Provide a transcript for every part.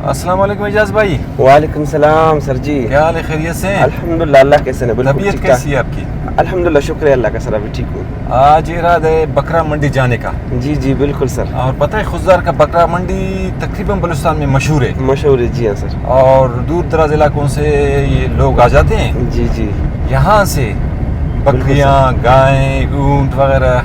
अस्सलाम वालेकुम एजाज भाई। वालेकुम सलाम सर जी। क्या हाल है, खैरियत से? अल्हम्दुलिल्लाह, अल्लाह कैसे ने बिल्कुल तबीयत ठीक कैसी है ठाक। आपकी? अल्हम्दुलिल्लाह, शुक्र है अल्लाह का सर, अभी ठीक हूँ। आज इरादा है बकरा मंडी जाने का। जी जी बिल्कुल सर। और पता है खुजदार का बकरा मंडी तकरीबन बलूचिस्तान में मशहूर है। मशहूर है, जी हाँ सर। और दूर दराज इलाकों से ये लोग आ जाते हैं। जी जी यहाँ से बकरियाँ, गायें, ऊँट वगैरह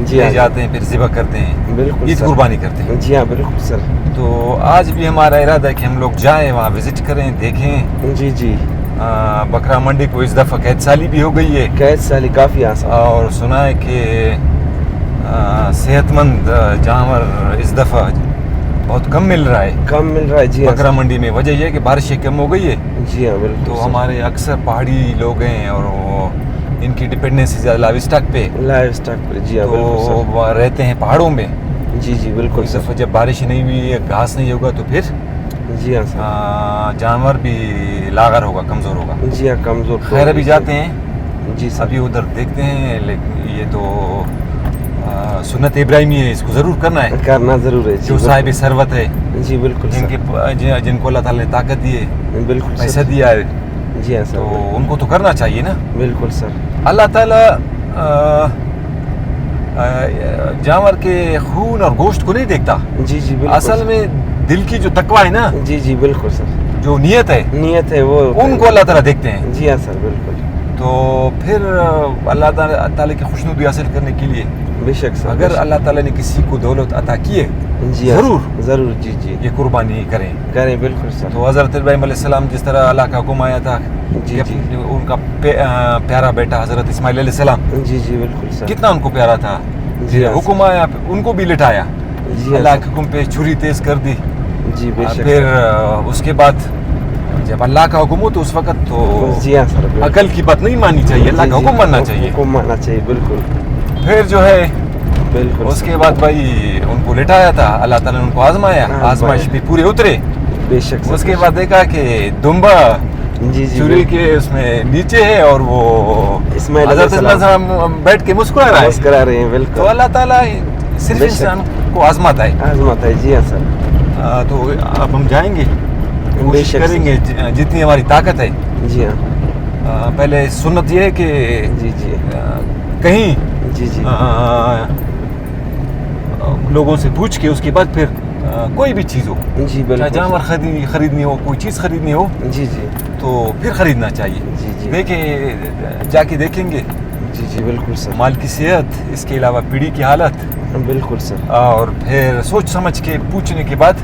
जी ले हाँ जाते हैं, फिर ज़िबा करते हैं, बिल्कुल ईद सर। कुर्बानी करते हैं। जी हाँ बिल्कुल सर। तो आज भी हमारा इरादा है कि हम लोग जाएं, वहाँ विज़िट करें, देखें। जी जी। बकरा मंडी को इस दफ़ा कैद साली भी हो गई है कैद साली काफ़ी आसान। और सुना है कि सेहतमंद जानवर इस दफ़ा बहुत कम मिल रहा है। कम मिल रहा है, जी हाँ बकरा मंडी में वजह यह है कि बारिशें कम हो गई है। जी हाँ बिल्कुल तो सर। हमारे अक्सर पहाड़ी लोग हैं और वो इनकी डिपेंडेंसी ज़्यादा लाइव स्टॉक पे, लाइव स्टॉक पर, जी हाँ तो बिल्कुल सर। वो रहते हैं पहाड़ों में। जी जी बिल्कुल इस सर। दफ़ा जब बारिश नहीं हुई है, घास नहीं होगा, तो फिर जी हाँ सर। जानवर भी लागर होगा, कमज़ोर होगा। जी हाँ, कमज़ोर। खैर अभी जाते हैं, जी सर। अभी उधर देखते हैं। लेकिन ये तो सुन्नत इब्राहिमी है, इसको ज़रूर करना है। करना ज़रूर है, जी जो साहिब सरवत है, बिल्कुल। जी बिल्कुल सर। जिनको अल्लाह ताला ने ताकत दी है, बिल्कुल पैसा सर। दिया है, जी हाँ तो सर। उनको तो करना चाहिए ना। बिल्कुल सर। अल्लाह ताला जानवर के खून और गोश्त को नहीं देखता। जी जी बिल्कुल। असल में दिल की जो तकवा है ना, जी जी बिल्कुल सर। जो नियत है, नियत है वो उनको अल्लाह ताला देखते हैं। जी हाँ सर बिल्कुल। तो फिर अल्लाह ताला की खुशनुदी हासिल करने के लिए बेशक सर। अगर अल्लाह ताला ने किसी को दौलत अता की है, जी हाँ ज़रूर ज़रूर, जी जी ये कुर्बानी करें। करें, बिल्कुल सर। तो हज़रत इब्राहीम अलैहिस्सलाम जिस तरह अल्लाह का हुक्म आया था जी कि जी। उनका प्यारा बेटा हज़रत इस्माइल अलैहिस्सलाम, जी जी बिल्कुल सर। कितना उनको प्यारा था, जी हाँ हुक्म आया, उनको भी लिटाया, जी अल्लाह हाँ के हुक्म पे छुरी तेज कर दी। जी बेशक। फिर उसके बाद जब अल्लाह का हुक्म हो तो उस वक्त तो जी हाँ सर बिल्कुल। अकल की बात नहीं माननी चाहिए, अल्लाह का हुक्म मानना चाहिए। हुक्म मानना चाहिए, बिल्कुल फिर जो है बिल्कुल। उसके बाद भाई उनको लिटाया था, अल्लाह ताला ने उनको आजमाया, आजमाइश भी पूरे उतरे। बेशक सर। उसके बाद देखा कि दुम्बा जी जी छुरी के उसमें नीचे है और वो इस्माइल हज़रत अलैहिस्सलाम इस्माइल बैठ के मुस्कुरा रहा है। मुस्कुरा रहे हैं, तो बिल्कुल। अल्लाह ताला सिर्फ बेशक। इंसान को आजमाता है। आजमाता है, जी हाँ सर। तो अब हम जाएंगे, कोशिश बेशक सर। करेंगे जितनी हमारी ताकत है। जी हाँ। पहले सुन्नत ये है कि जी जी। कहीं जी जी। लोगों से पूछ के उसके बाद फिर कोई भी चीज़ हो, जी चाहे बिल्कुल। जानवर खरीदनी हो, कोई चीज़ खरीदनी हो, जी जी। तो फिर खरीदना चाहिए। जी जी। देखें, जाके देखेंगे जी जी बिल्कुल सर। माल की सेहत, इसके अलावा पीढ़ी की हालत, बिल्कुल सर। और फिर सोच समझ के पूछने के बाद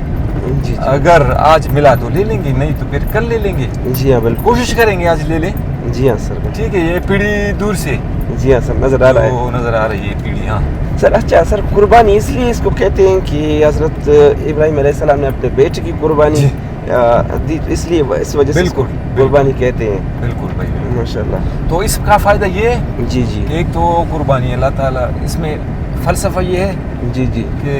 जी जी। अगर आज मिला तो ले लेंगे, नहीं तो फिर कल ले लेंगे। जी हाँ बिल्कुल। कोशिश करेंगे आज ले लें। जी हाँ सर। ठीक है, ये पीढ़ी दूर से जी हाँ सर, नजर आ रहा है। तो नजर आ रही है पीढ़ी। हाँ सर, अच्छा सर, कुर्बानी इसलिए इसको कहते हैं कि हज़रत इब्राहीम अलैहिस्सलाम ने अपने बेटे की कुर्बानी जी। दी, इसलिए इस वजह से इसको बिल्कुल, कुर्बानी कहते हैं। बिल्कुल भाई, बिल्कुल। माशाल्लाह। तो इसका फ़ायदा ये है, जी जी। एक तो कुर्बानी अल्लाह ताला, इसमें फ़लसफ़ा ये है जी जी। कि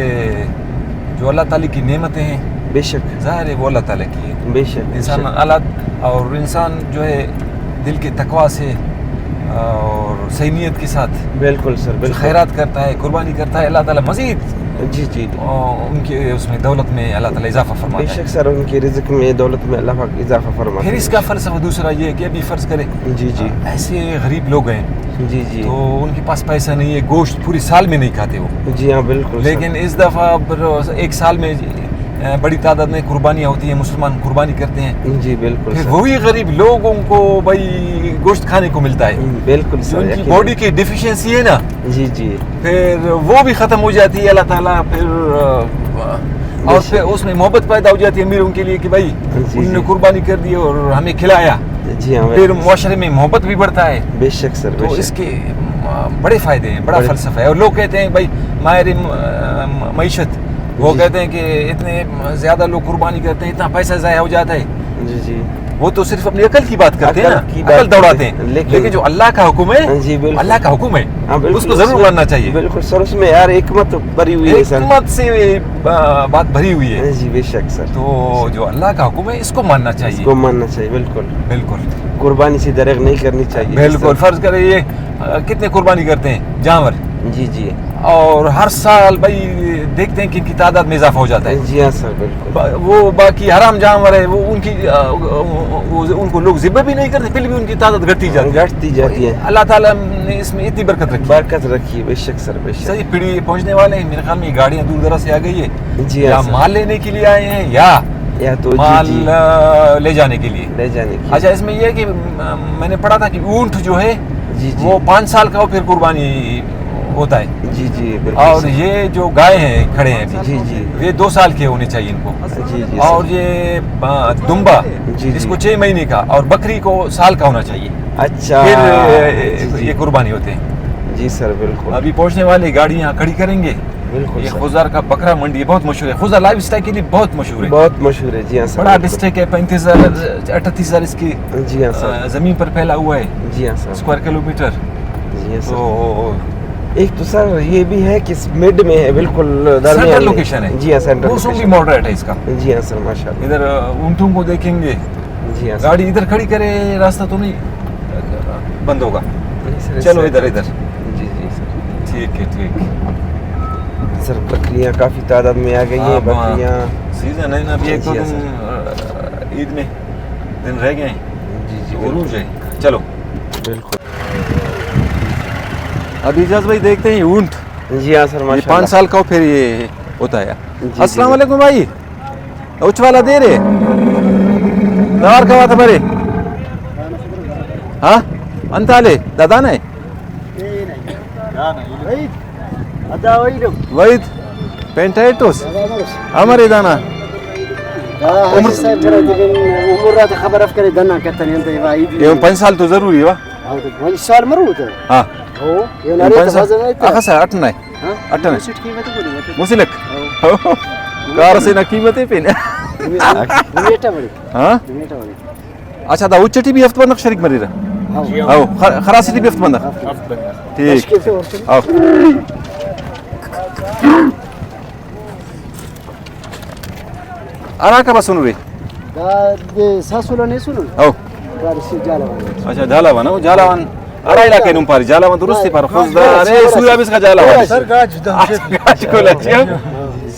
जो अल्लाह ताला की नेमतें हैं, बेशक। ज़ाहिर है वो अल्लाह ताला की है। बेशक। इंसान और इंसान जो है दिल के तकवा से और सही नियत के साथ बिल्कुल सर, बिल्कुल। खैरात करता है, कुर्बानी करता है, अल्लाह ताला मज़ीद जी जी। उनके उसमें दौलत में अल्लाह ताला इजाफा फरमाता है। बेशक सर, उनके रिज़्क में, दौलत में अल्लाह पाक इजाफा फरमाता है। फिर इसका फ़लसफ़ा दूसरा ये है कि अभी फ़र्ज़ करें जी जी। ऐसे गरीब लोग हैं, जी जी। तो उनके पास पैसा नहीं है, गोश्त पूरी साल में नहीं खाते वो। जी हाँ बिल्कुल। लेकिन इस दफ़ा एक साल में बड़ी तादाद में कुर्बानियाँ होती हैं, मुसलमान कुर्बानी करते हैं। सर। जी बिल्कुल फिर सर। वही गरीब लोगों को भाई गोश्त खाने को मिलता है। बिल्कुल जो सर। उनकी यकीनन। बॉडी की डिफिशियंसी है ना, जी जी। फिर वो भी ख़त्म हो जाती है। अल्लाह ताला फिर और बेशक। फिर उसमें मोहब्बत पैदा हो जाती है अमीरों के लिए कि भाई जी, उन्होंने जी। कुर्बानी कर दी और हमें खिलाया। जी हाँ फिर बिल्कुल। मुआशरे में मोहब्बत भी बढ़ता है। बेशक सर, तो बेशक। इसके बड़े फ़ायदे हैं, बड़ा बड़े- फ़लसफ़ा है। और लोग कहते हैं भाई माहिर मईशत, वो जी। कहते हैं कि इतने ज़्यादा लोग कुर्बानी करते हैं, इतना पैसा ज़ाया हो जाता है। जी जी। वो तो सिर्फ अपनी अकल की बात करते हैं ना, अकल की बात अकल दौड़ाते करते हैं। हैं, लेकिन जो अल्लाह का हुक्म है, जी बिल्कुल। अल्लाह का हुक्म हाँ, है, बिल्कुल, उसको ज़रूर उसमें- मानना चाहिए। बिल्कुल सर, उसमें यार हिकमत भरी हुई है सर। हिकमत से बात भरी हुई है। जी बेशक सर। तो जो अल्लाह का हुक्म है इसको मानना चाहिए। इसको मानना चाहिए, बिल्कुल। बिल्कुल कुर्बानी से दरेग नहीं करनी चाहिए। बिल्कुल। फ़र्ज़ करें कितने कुर्बानी करते हैं जानवर, जी जी। और हर साल भाई देखते हैं कि इनकी तादाद में इजाफा हो जाता है। जी हाँ सर बिल्कुल। वो बाकी हराम जानवर है वो उनकी उनको लोग ज़िब्ह भी नहीं करते, फिर भी उनकी तादाद घटती जाती है। अल्लाह ताला ने इसमें इतनी बरकत रखी है। बेशक सर बेशक। सही पीढ़ी पहुंचने वाले हैं मेरे ख्याल में, गाड़ियाँ दूर दराज से आ गई है। जी या हाँ माल लेने के लिए आए हैं या तो माल ले जाने के लिए। अच्छा, इसमें यह है कि मैंने पढ़ा था कि ऊंट जो है वो 5 साल का हो फिर कुर्बानी होता है। जी बिल्कुल। और ये जो गाय हैं खड़े हैं अभी, जी ये 2 साल के होने चाहिए इनको। जी और ये दुम्बा इसको 6 महीने का, और बकरी को साल का होना चाहिए। अच्छा, फिर ये कुर्बानी होते हैं। जी सर बिल्कुल। अभी पहुंचने वाली गाड़ी यहाँ खड़ी करेंगे। बिल्कुल। ये खुजार का बकरा मंडी बहुत मशहूर है, खुजार लाइफ स्टाइल के लिए बहुत मशहूर है। जी हाँ सर। बड़ा डिस्ट्रिक्ट है, 35,000-38,000 इसकी जी हाँ सर जमीन पर फैला हुआ है। जी हाँ सर। Square kilometre. जी हाँ सर। तो एक तो सर ये भी है कि मिड में है, बिल्कुल सेंट्रल लोकेशन है। जी हाँ सेंट्रल मौसम भी मॉडरेट है इसका। जी हाँ सर माशाल्लाह। इधर ऊँटों को देखेंगे। जी हाँ। गाड़ी इधर खड़ी करे, रास्ता तो नहीं बंद होगा। चलो इधर जी सर। ठीक है सर। बकरियाँ काफ़ी तादाद में आ गई हैं। बकरियाँ सीजन है ना अभी, एक दो दिन ईद में दिन रह गए हैं। जी उरूज है। चलो बिल्कुल। अभी इजाज भाई देखते हैं ऊंट। जी हाँ सर माशाल्लाह। 5 साल का फिर ये होता है। अस्सलाम वालेकुम भाई, उच वाला दे रे दार का बात हमारे। हाँ अंताले दादा नहीं वहीद पेंटाइटोस हमारे दाना खबर अफकर दना कहते ये 5 साल तो जरूरी है। हाँ 5 साल मरूत है। हाँ हो ये नारे तफाजन अखसा अटना हां अटना कीमत को मुसिलक कार से ना कीमत है पेन दुनियाटा बड़ी। हाँ दुनियाटा बड़ी। अच्छा दा उच्चटी भी हफ्त बंद शरीक मरीरा आओ खरासी भी हफ्त बंद ठीक आओ अरा का बस सुन रे दा दे सासुला नहीं सुनो आओ गाड़ी से जाला। अच्छा जालावान हो जालावान अरा इलाके नुम पारी जालावान दुरुस्ती पर खुदा अरे सूर्या बिस का जालावान सर गाज को लचिया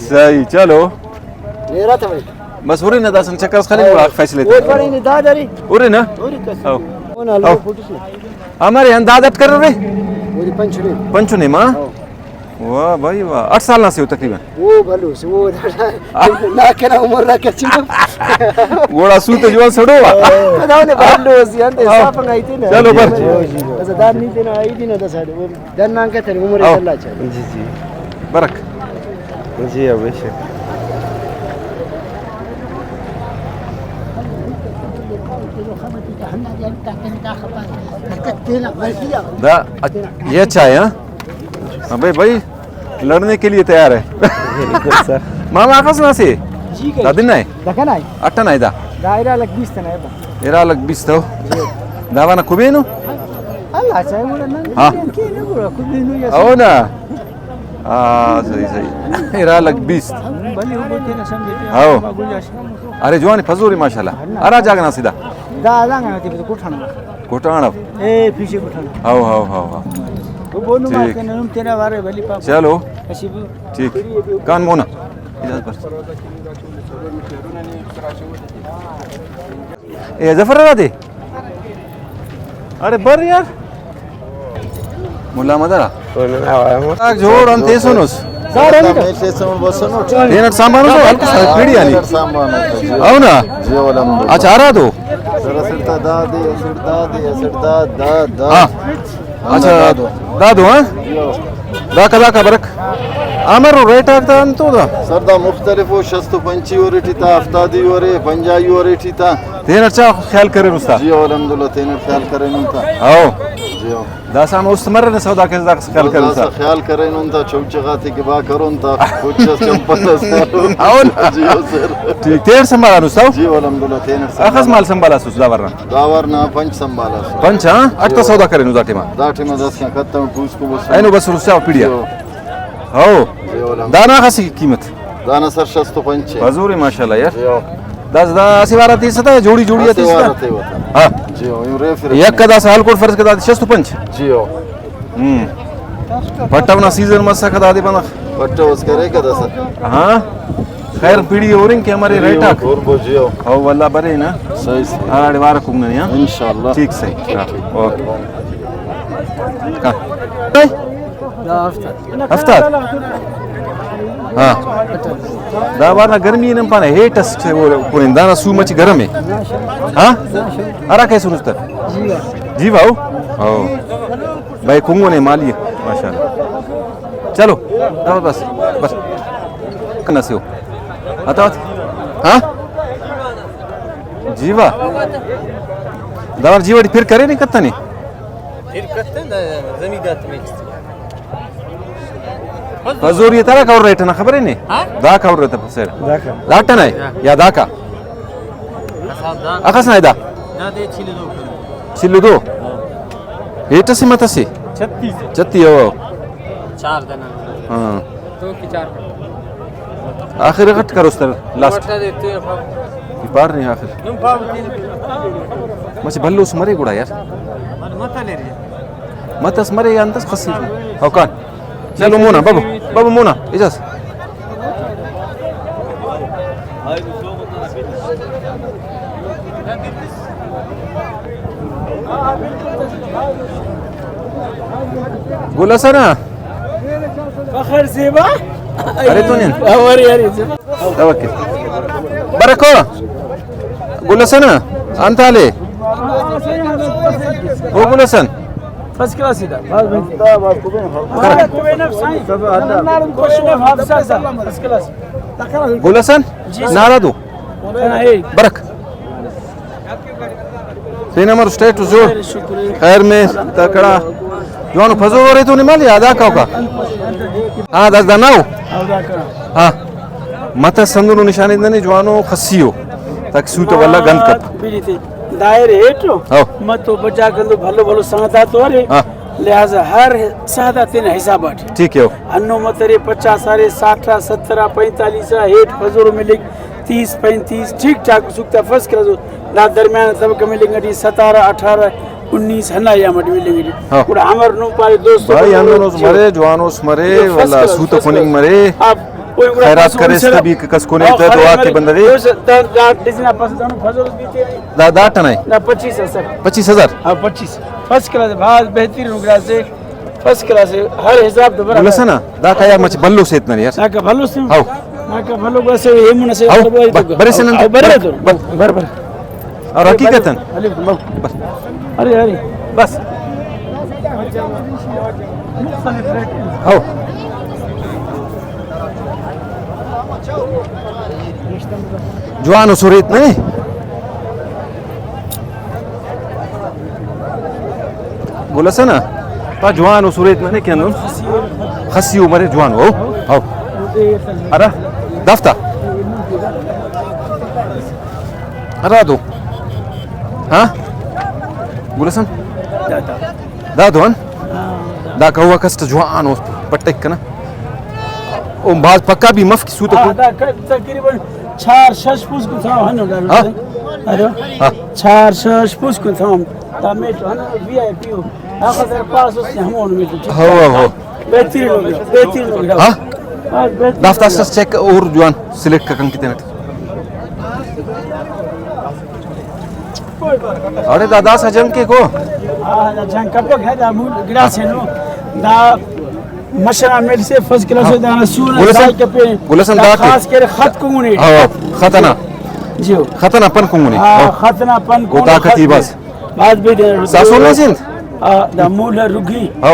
सही। चलो मेरा था भाई बस उरे ना दासन चक्कर खाली बड़ा फैसले वो बड़ी ने दादारी उरे ना और कस आओ वो ना लो फोटो से हमारे अंदाजत कर रहे वो पंचुने पंचुने मां। वाह भाई वाह 8 साल ना से हो तकरीबन। वो भलो से वो ना केना उम्र ना के चिम गोड़ा सूत जवान सड़ोवा दाव ने भलो से अंत साफ गई थी ना। चलो बर बस दार नहीं देना आई दिन दा साइड वो दन ना के तेरी उम्र चला चाहिए। जी बरक जी अवश्य। दा ये अच्छा है। हाँ भाई लड़ने के लिए तैयार है। सर मामा आकाश ना से जी के दादिन नहीं देखा नहीं अट्टा नहीं दा दायरा लग 20 तना है एरा लग 20 तो दावाना कुबेनु अल्लाह चाहे वो ना हाँ के ने बुरा खुद नहीं या आओ ना सही एरा लग 20 भले हो बोलते ना समझे आओ गुंजाइश अरे जवानी फजूरी माशाल्लाह अरा जागना सीधा दादा ना ते कोठाना कोटाणा ए पीछे कोठाना आओ वो बोलूं ठीक। मार के तेरा बारे भली पाप चलो कशिब ठीक कान मोना इधर पर ए जफर रादे अरे बर यार मुला मदरा जोड़ अंते सुनोस నేను సాంబాను అల్కు పీడి అని అవునా अच्छा आ रहा तो अच्छा दादू हाँ दाका बरक आमरू रेट ಆಗ್ತಾ ಅಂತೋದ ಸರ್ದಾ ಮುಖ್ತಲಿಫ್ ಶಸ್ತು पंची ओरेठीता अफ्तादी ओरे पंजाई ओरेठीता तेन अच्छा ख्याल करे रुस्ता जी अल्हम्दुलिल्लाह तेन ख्याल करे नुंता आओ जी दासा मुस्तमर ने सौदा के दाक ख्याल करे रुस्ता ख्याल करे नुंता चौचगाती के बा करूंता कुछ चंपल आओ जी सर ठीक तेर संभाला रुस्ता जी अल्हम्दुलिल्लाह तेन अखस माल संभाला सुस दावरना दावरना पंच संभाला पंच हां अट्टा सौदा करे नु जाटे मा दाठी में 10 का खत्म पूछ को बस आइनो बस रुस्ता पीडिया आओ दाना खासी की कीमत दाना सर शस्तु पंच हजूरी माशाल्लाह यार 10 असिवारा 30 था जोड़ी जोड़ी 30 हां जी यू रेफर एक कदा साल कोट फर्ज कदा शस्तु पंच जी पट्टवना सीजन मसा कदा दे बना पट्टे उसके रे क्या दसा हाँ खैर पीढ़ी हो रही कि हमारे रेटा और बोझियो हो वल्ला बरे ना सही से हाँ अड़वार कुंगन यहाँ इंशाल्लाह ठीक सही हाँ ओके का हफ्ता हाँ दा वाला गर्मी न पाने हेटस से वो पुरिंदा सू मच गरम है हाँ अरा कैसे सुनता जीवा हो भाई कुंगो ने माली माशाल्लाह चलो बस बस कना से हो आता हाँ जीवा दावर जीवा फिर करे नहीं करता नहीं फिर करते ना जमीदात में हजूर ये तारा कवर रेट ना खबर है नहीं दा कवर रहता सर दाटा नहीं या दाका अकस नहीं दा ना दे छिले दो चिल्लू दो हेट से मत से 36 हो 4 दिन हाँ तो की 4 आखिर कट करो सर लास्ट बटा देते हैं पार नहीं आखिर तुम पाव तीन मचे भल्लो मरे गुड़ा यार मत ले रही मत मरे या अंतस खसी हो कान चलो मोना बाबू बाबू मोना इजाज बोला सर ना فخر زيبا अरे तो नहीं اوري يا ريت توكل بركو قول سنة أنت علي هو قول سن فاس كلاس ده فاس كلاس قول سن نارادو انا هيك برك فين أمر ستيت وزور خير में तकड़ा जवान फजो हो रहे तो नहीं माली आधा का हाँ दस दानाओ हाँ मत संदूर निशानी नहीं जवानो खसियो तक सूत वाला गंद कप दायरे हेठो हाँ मतो बचा कंदो भलो भलो सादा तो रे हाँ लिहाजा हर सादा तीन हिसाब अठ ठीक है अन्नो मतरे 50 सारे 60 70 45 हेठ फजूर मिलिक 30 35 ठीक ठाक सुक्ता फर्स्ट क्लास ना दरमियान तबके मिलेंगे 17 18 19 हना या मट मिलेंगे हाँ। पूरा हमर नो पारे दोस्तों भाई अंदर मरे जवानों मरे वाला सूत कोनिंग मरे आप खैरात करे सभी कस कोने ते दुआ के बंदे डिजना पास जानो फजूर बीते दा टनाई ना 25 सर 25,000 हाँ 25 फर्स्ट क्लास बहुत बेहतरीन उगरा से फर्स्ट क्लास हर हिसाब तो बराबर बोला ना दा का यार मच बल्लो से इतना यार ना का भलो से हां ना का भलो से ये मुन से हां बरे से बरे तो बराबर और हकीकतन अरे अरे बस आओ जवान सुरेत नहीं बोला सना पा जवान सुरेत नहीं क्या नो खसी उमरे जवान हो आओ अरे दफ्ता अरे दो हाँ बोला सन दादो हन दा कौवा कस्ट जवान हो पट्टे कना ओ बाज पक्का भी मफ की सूत को तकरीबन 4-6 फुस को था हन हाँ? अरे हाँ 4-6 फुस को था तामे तो हन वीआईपी हो आखिर पास उससे हम उन में हो बेहतरीन हो गया हाँ दफ्ता से चेक और जवान सिलेक्ट करन कितने अरे दादा सजन के को जंग कब है दा मूल गिलास है नो दा मशरा मिल से फर्स्ट क्लास दा सून साई के पे गुलसन दा खास कर खत को ने हां खतना जी खतना पन को ने हां खतना पन को ताकती बस बात भी दे सासो नहीं सिंध दा मूल रुगी हो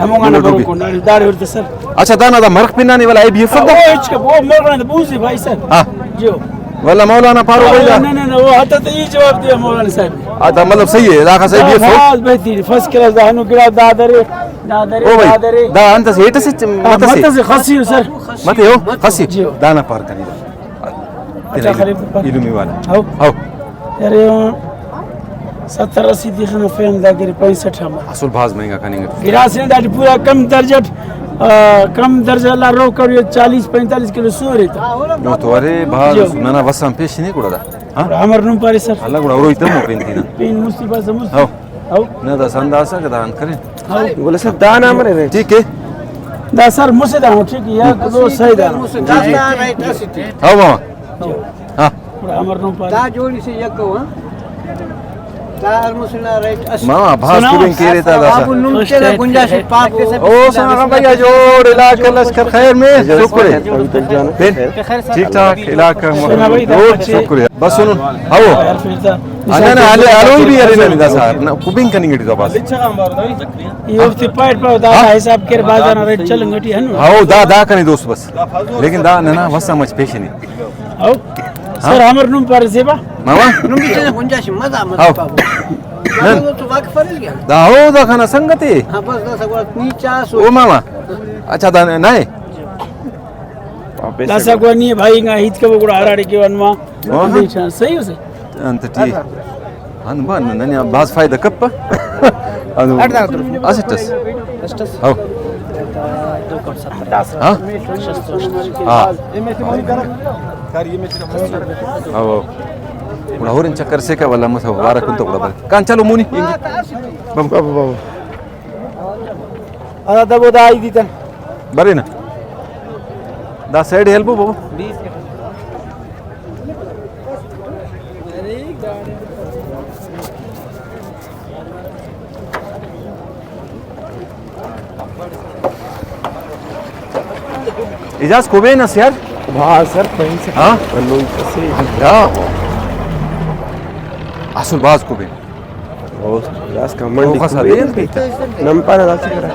हम गाना करो को दार होते सर अच्छा दाना दा मरक पिनाने वाला है भी फदा वो इच वो मरना बूजी भाई सर हां जी वाला मौलाना फारूक भाई नहीं वो हटा तो ये जवाब दिया मौलाना साहब आदा मतलब सही है दाखा सही भी बहुत बेहतरीन फर्स्ट क्लास दा हनु गिरा दादरे ओ भाई दा अंत से हेट से मत से खसी सर मत हो खसी दाना पार करी अच्छा खरीब इलमी वाला आओ आओ अरे 70-80 दिखना फेम दा गिर 65 हम असल भाज महंगा करेंगे गिरास ने दा पूरा कम दर्जा ला रो कर 40-45 किलो सो रहता नो तो अरे भाज नाना वसम पेश नहीं कुड़ा हां हमर नु पारे सर अल्लाह कुड़ा रो इतना पेंती ना पेन मुसीबत से आओ आओ ना दा संदासा का दान करें बोले सब दान आमरे रे ठीक है दा सर मुसे दा ठीक या दो सही दा हाव मामा हा अमर नो पर दा जोडी से एक हो चार मुसना राइट मामा भास कुबेन केरे ता दासा नुमचे ना गुंजाइश पाक ओ सना भैया जोड़ इलाका लश्कर खैर में शुक्र है ठीक ठाक इलाका शुक्र है बस सुनो हाओ अना आले आलोई भी अरे नहीं दासा कुबिंग कनिंग डी बस ये उसे पाइट पर दा हिसाब के बाजार रेट चलंगटी है ना हाओ दा कने दोस्त बस लेकिन दा ना वसा मच पेश नहीं आओ सर अमर नुम पर सेवा मामा नुमचे ना गुंजाइश मजा हाओ मजा तो वाक फरल गया दा हो दा खाना संगति हां बस दा सगळा नीचा ओ मामा अच्छा दा नहीं दासा को नहीं भाई का हित के बगुड़ा हराड़े के वनमा सही हो से अंत टी अन बन नन्या बास फायदा कप अनु असिटस हाओ हाँ हाँ आओ उड़ा होरिन चक्कर से का वाला मत हो वारा कुंतो उड़ा बल कान चलो मुनी बम बाबू बाबू अदा दबो दा आई दीता बरे ना दा साइड हेल्प बाबू 20 के इजाज कुबेनस यार हाँ सर कहीं से हाँ लोग कैसे या असल बाज कुबेन और रास का वो मंडी खसा दे नंपारा राज करा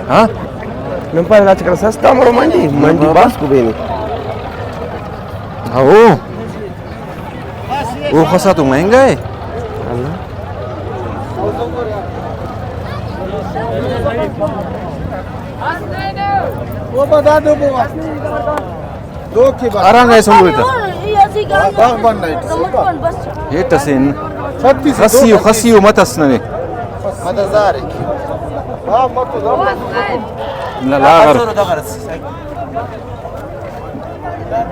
हाँ नंपारा राज करा सस्ता मरो मंडी मंडी बास को बेनी हाँ वो खसा तो महंगा है वो बता दो बुआ दो की बात आराम है सुन लो बाग बन नहीं ये तसिन 36 खसियो मतस नने मदजारे हां मत لا لا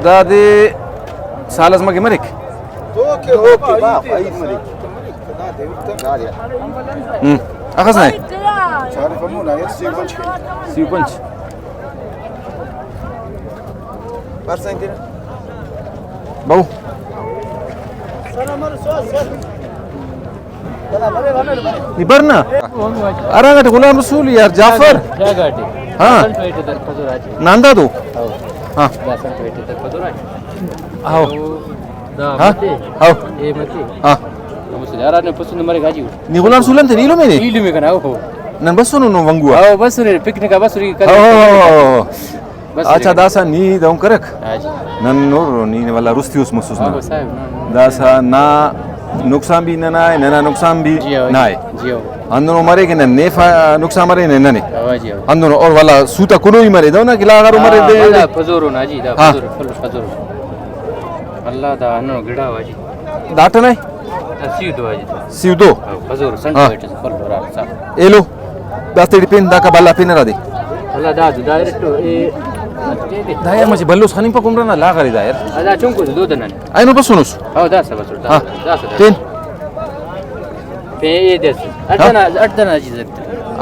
दादी सालस मगे मरिक दो की बाप आई मरी अखस नाही चार फमोना एक सिव पंच परसेंट भाऊ निबर ना अरे गुलाम रसूल यार जाफर क्या गाडी हाँ पेट दर खजूराची नांदा दो हाँ जासन पेट दर खजूराची आओ दा हाँ मते आओ ए मते हाँ मुझे यार ने पसंद मरे गाजी नी गुलाम रसूलन थे नीलो मेरे इल्लू में कना हो नन बस सुनो नो वंगुआ आओ बस रे पिकनिक का बस री कर बस अच्छा दासा नी दम करक हाजी नन नोर नी वाला रुस्ती उस महसूस आओ ना साहब दासा ना नुकसान भी ना है ना नुकसान भी ना है जियो अंदर मरे के ना नेफा नुकसान मरे ने नने आवाज आओ अंदर और वाला सूता कुनो ही मरे दो ना कि लागारो मरे दे दा फजोरो ना जी दा हाँ। फजोरो फुल फजोरो अल्लाह दा अनो गिड़ा वाजी दाट नहीं दा सी दो वाजी सिव दो फजोरो सन हाँ। पेट फुल रा सा एलो दास्ते पिन दा का बाला पिन रा दे अल्लाह दा डायरेक्ट ए दायर म्हणजे बल्लोस खानी पकुम ना लागारी दायर ada chunku do danan आइनो बसुनुस oh da sa basur हाँ da sa तीन pe e des adana ji zat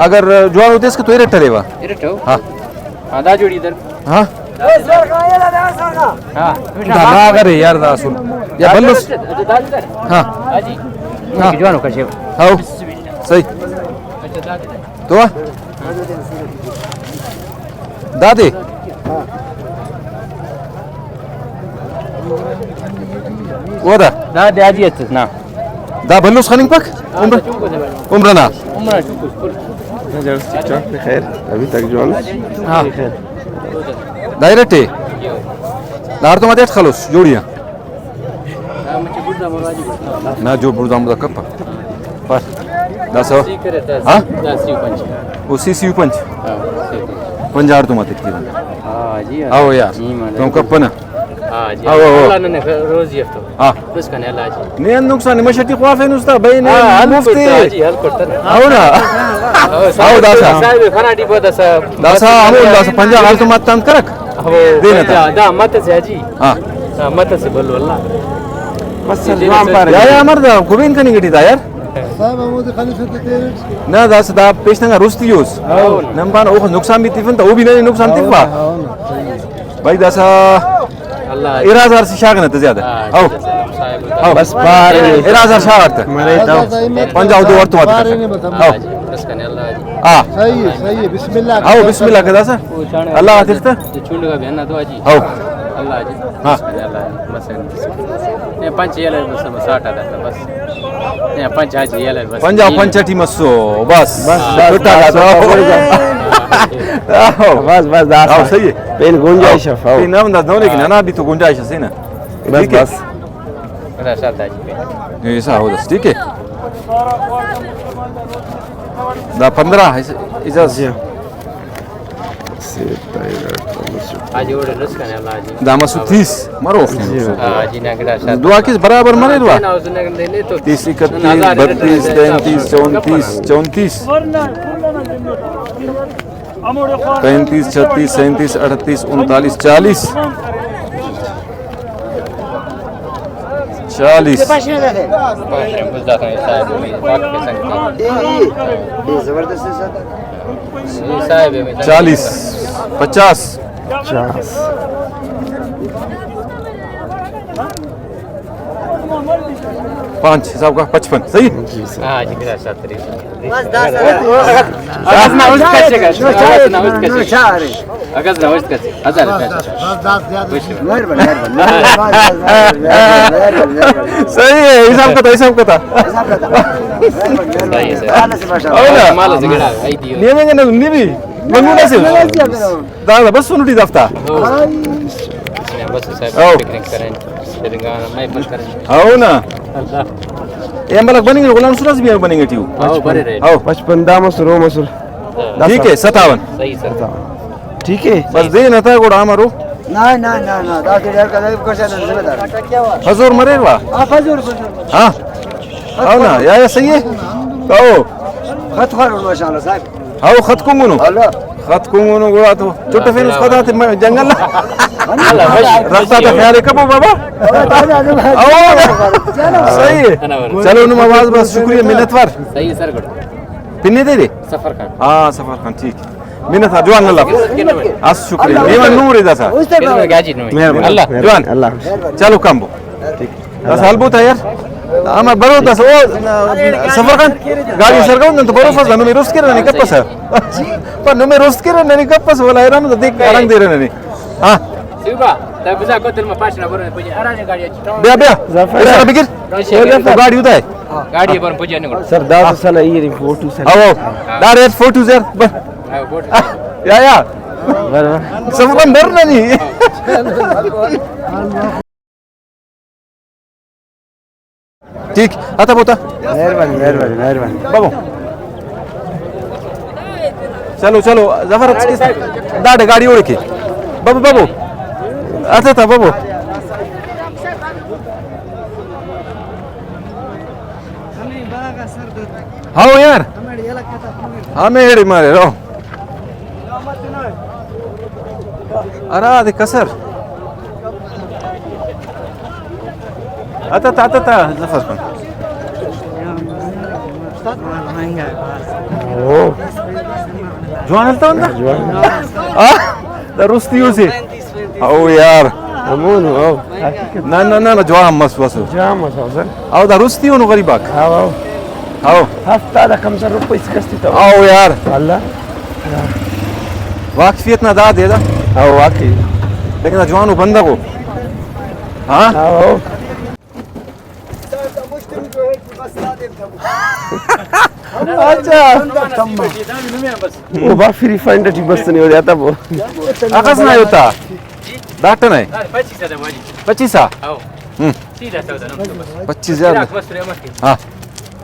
अगर जुआ होते इसके तो ये रेट रहेगा irto हाँ ada jodi dar हाँ ha दादा अगर यार दा सुन या बल्लोस हाँ aji हाँ jwano ka shev हाँ सही तो दादी वो दा da da aji et na दा बल्लोस खानी पक उम्र उम्र ना umra chunku खैर अभी तक जो हाँ दायरेटे दार तो मत खलोस जोड़िया da machi budda maraji ना जो बुर्दाम दा कप पर दासो si kare da हाँ da si panch वो सीसी पंच ha पंजार तो मत इतनी ji आओ यार तुम कप ना ha ji आओ, आओ. Allah ne roz yefto हाँ bas kan Allah ji नहीं नुकसान मशटी ख्वाफे नुस्ता भाई ने hal मुफ्ती ji hal kortan आओ ना आओ दासा साहिब खाना डिबो दासा दासा हम दासा पंजाब हाल तो मत तंत करक देना था da mata se aji हाँ mata se bol wallah बस सलाम पर या अमर दा गोविंद का निगटी था यार Na, das da Pechtanger Rustius. Nampan auch Nuxam mit Tiffen, da oben in Nuxam Tiffa. Weil das Irazar sich sagen, das ja. Oh, बस पार Irazar Schart. Punjab do Orto. बस करने अल्लाह जी Ah, सही है बिस्मिल्लाह आओ बिस्मिल्लाह कदा सा अल्लाह हाफिज ता चुंड का भी है ना तो जी आओ अल्लाह जी हाँ। अल्लाह बस ये पंच ये ले बस 60 आता था बस ये पंच आज ये ले बस पंजाब पंचाटी मस्सो बस छोटा का आओ बस बस दास आओ सही है पेन गुंजाइश है ये नाम दास ना लेकिन ना अभी तो गुंजाइश है ना बस बस मेरा साथ आज पे ऐसा हो बस ठीक है da 15 इजाज आज ऑर्डर रस करने अल्लाह जी da masu 30 marof हां जी ना गड़ा साथ dua kis barabar mane dua ना उसने कर ले तो 30 31 32 33 34 35 36 37 38 39 40 40 बुझदा था साहब बात के संग ये जबरदस्त है साहब में 40 50 5 हिसाब का 55 सही हां जी गड़ा साथ बस 10 अगज ना उसका चेक ना उसका अगज ना उसका 1000 सही है हिसाब का था सही है माल से गड़ा आई दियो नियमेंगे ना निबी मंगुना से दादा बस सुनुटी दफ्ता बस साहब पिकनिक करें तेलंगाना में बस करें आओ ना ये मलक बनेंगे गुलाम सुरस भी बनेंगे ट्यू आओ बड़े रहे आओ 55 दा मसरो मसर ठीक है 57 सही सर ठीक है बस दे ना था गोड़ा हमारो ना ना ना ना 10000 का लाइव कैसे जिम्मेदार हजूर मरेगा हां आओ ना या सही है आओ खत खर माशाल्लाह साहब आओ खत कुंगुनु खत कुंगुनु गोड़ा तो छोटे फिर उसका था जंगल रास्ता तो ख्याल है कब बाबा आओ सही है चलो नुम आवाज बस शुक्रिया मिन्नतवार सही है सर गुड पिन्ने दे सफर खान हाँ सफर खान ठीक मिन्नतवार जवान अल्लाह आज शुक्रिया ये नूर इधर सा कितना गाजी नो अल्लाह जवान अल्लाह चलो कम ठीक दस हाल बोता यार आमा बरो दस ओ सफर खान गाड़ी सरगाव न तो बरो फस नु मे रोस्ट करे नहीं कपस पर नु मे रोस्ट करे नहीं कपस वाला है ना देख रंग दे रहे नहीं हां शिवा तब बुझा को तेल में पास ना बरो पुजे अराने गाड़ी बे बे ऐसा बिगिर तो गाड़ी उदा है गाड़ी पर पुजे ने सर 10 साल ये फोटो सर आओ दारे फोटो सर या सब कम डर नहीं ठीक आता बोता मेहरबानी बाबू चलो चलो जफर दाढ़े गाड़ी ओढ़ के बाबू आता था बाबू हाँ यार हमें हेड़ी मारे रो अरे आदि कसर आता जफर खान जवान हलता बंदा दा रुस्ती उसे आओ यार अमून ओ ना जवान मस वसो जाम सर आओ दा रुस्ती हो गरीबाक आओ हफ्ता दा कम से रुपए कस्ती तो आओ यार अल्लाह वाकफियत ना दा दे दा आओ वाकई लेकिन जवान हो बंदा को हाँ आओ अच्छा वो बा फ्री फंड टी बस नहीं हो जाता वो आकाश ना होता डाक्टर नहीं 25 है बाजी 25 आओ सीधा सौदा 25,000 हाँ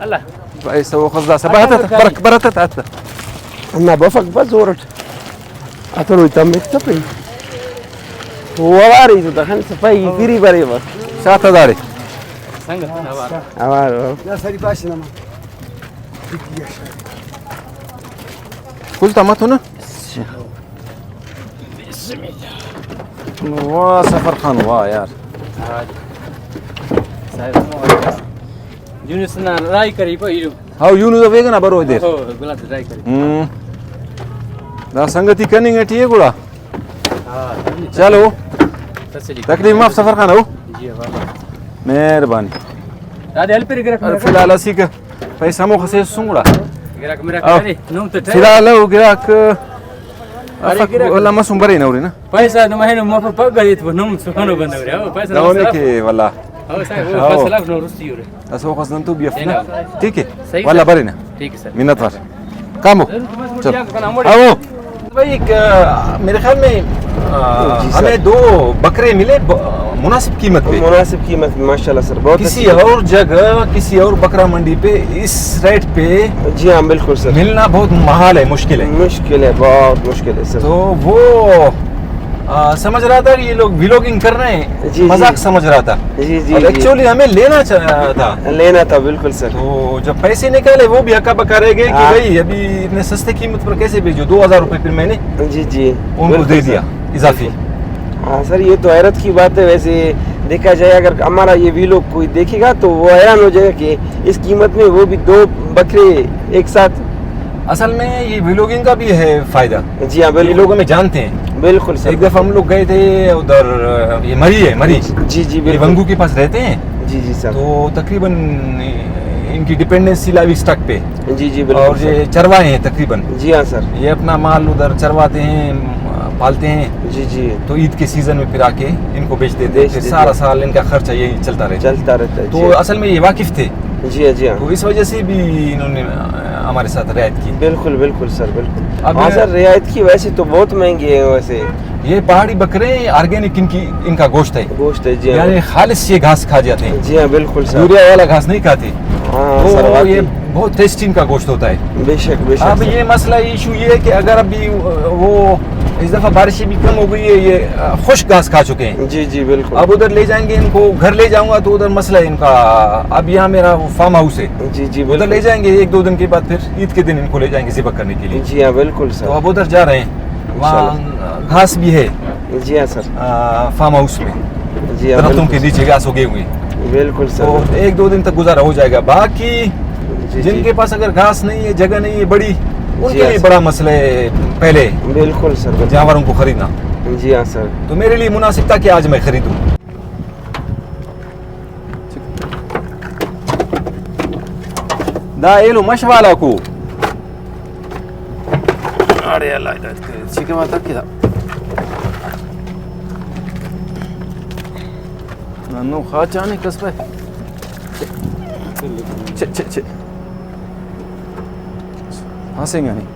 अल्लाह पैसा वो खज़दा सबहत بركت أنا بفك بزورت أتلو يتمك تبي هو واري تدخل سفاي فيري بريبا 7,000 संग أمار يا سري باشنا ما قلت ما هنا بسم الله واه سفر خان واه يار Yunus'na ray kari po iru. How you know the vegan abaro there? Oh, gulat ray kari. Da संगति करनी है ठीक है गुड़ा हाँ चलो तसली तकरीब माफ सफर खाना हो जी वाला मेहरबानी दादा हेल्प गिरक और फिलहाल असी का पैसा मो खसे सुंगड़ा गिरक मेरा आओ। करे नम तो फिलहाल हो गया क अरे गिरक वला मसुम बरे ना उरी ना पैसा न महीने म पग गई तो नम सुखनो बंद हो रहा पैसा दावने के वला हो साहब आओ। वो फसला न रुस्ती हो रे असो खसन तू बियफ ना ठीक है सही वला सर। बरे ना ठीक है सर मिन्नत वार काम हो चल आओ भाई मेरे ख्याल में जी सर। हमें 2 बकरे मिले मुनासिब कीमत पे मुनासिब कीमत में माशाल्लाह सर बहुत किसी अच्छी- और जगह किसी और बकरा मंडी पे इस रेट पे जी हाँ बिल्कुल सर मिलना बहुत महाल है मुश्किल है मुश्किल है बहुत मुश्किल है सर तो वो समझ रहा था कि ये लोग व्लॉगिंग कर रहे हैं जी, मजाक जी। समझ रहा था जी जी और जी। एक्चुअली हमें लेना था लेना था बिल्कुल सर तो जब पैसे निकाले वो भी हक्का बक्का रह गए कि हाँ। भाई अभी इतने सस्ते कीमत पर कैसे भेजो 2000 रुपए फिर मैंने जी जी उनको बिल्कुल दे सर। दिया इजाफी हाँ सर ये तो हैरत की बात है वैसे देखा जाए अगर हमारा ये वीलॉग कोई देखेगा तो वो हैरान हो जाएगा कि इस कीमत में वो भी 2 बकरे एक साथ असल में ये व्लॉगिंग का भी है फायदा जी हाँ ये बिल्कुल लोग हमें जानते हैं बिल्कुल सर एक दफा हम लोग गए थे उधर ये मरी है मरी जी जी ये बिल्कुल वंगू के पास रहते हैं जी जी सर तो तकरीबन इनकी डिपेंडेंसी लाइव स्टॉक पे जी जी और बिल्कुल ये सर। चरवाए हैं तकरीबन जी हाँ सर ये अपना माल उधर चरवाते हैं पालते हैं जी जी तो ईद के सीजन में फिर आके इनको बेच देते हैं बेच फिर देते सारा हैं। साल इनका खर्चा यही चलता रहता है चलता रहता है तो असल में ये वाकिफ थे जी हाँ जी हाँ तो इस वजह से भी इन्होंने हमारे साथ रियायत की बिल्कुल बिल्कुल सर बिल्कुल अब हाँ ये- सर रियायत की वैसे तो बहुत महंगी है वैसे ये पहाड़ी बकरे ऑर्गेनिक इनका गोश्त है गोश्त है जी हाँ यानी खालिश ये घास खा जाते हैं जी हाँ बिल्कुल सर यूरिया वाला घास नहीं खाते हाँ तो सर ये वाकई। बहुत टेस्टी इनका गोश्त होता है बेशक बेशक अब सर। ये मसला इशू ये है कि अगर अभी वो इस दफा बारिशें भी कम हो गई है ये खुश्क घास खा चुके हैं जी जी बिल्कुल अब उधर ले जाएंगे इनको घर ले जाऊंगा तो उधर मसला है इनका अब यहाँ मेरा वो फार्म हाउस है जी जी उधर ले बिल्कुल जाएंगे 1-2 दिन के बाद फिर ईद के दिन इनको ले जाएंगे ज़िबा करने के लिए जी हाँ बिल्कुल तो सर अब उधर जा रहे हैं वहाँ घास भी है जी हाँ सर फार्म हाउस में जी हाँ दरख्तों के बिल्कुल नीचे घास उगे हुए हैं। बिल्कुल तो सर 1-2 दिन तक गुजारा हो जाएगा बाकी जी जिनके जी पास अगर घास नहीं है जगह नहीं है बड़ी उनके हाँ लिए सर। बड़ा मसला है पहले बिल्कुल सर बिल्कुल। जानवरों को खरीदना जी हाँ सर तो मेरे लिए मुनासिब था कि आज मैं खरीदूं दा एलो मशवाला को अरे अल्लाह चिके माता किदा नन्नो खाचाने कसबे चे हंसेंगे नहीं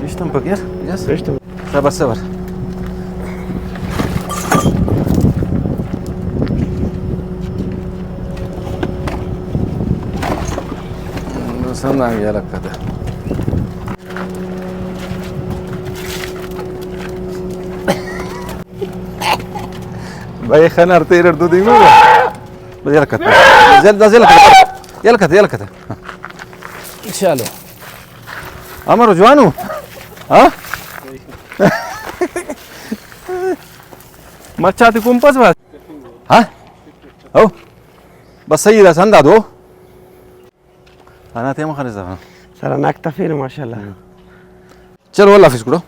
İşte bak yer. Yes. Richtig. Sabar. Senden gelak kadar. भाई खाना तेरे दो दिन में बस يلا كده يلا كده चलो अमर जवानू हाँ मच्छा ती कुंपच बस हाँ हो बस सही रहा संदा दो أنا تيم خالص سر نكتفي ما شاء الله चलो والله في سكرو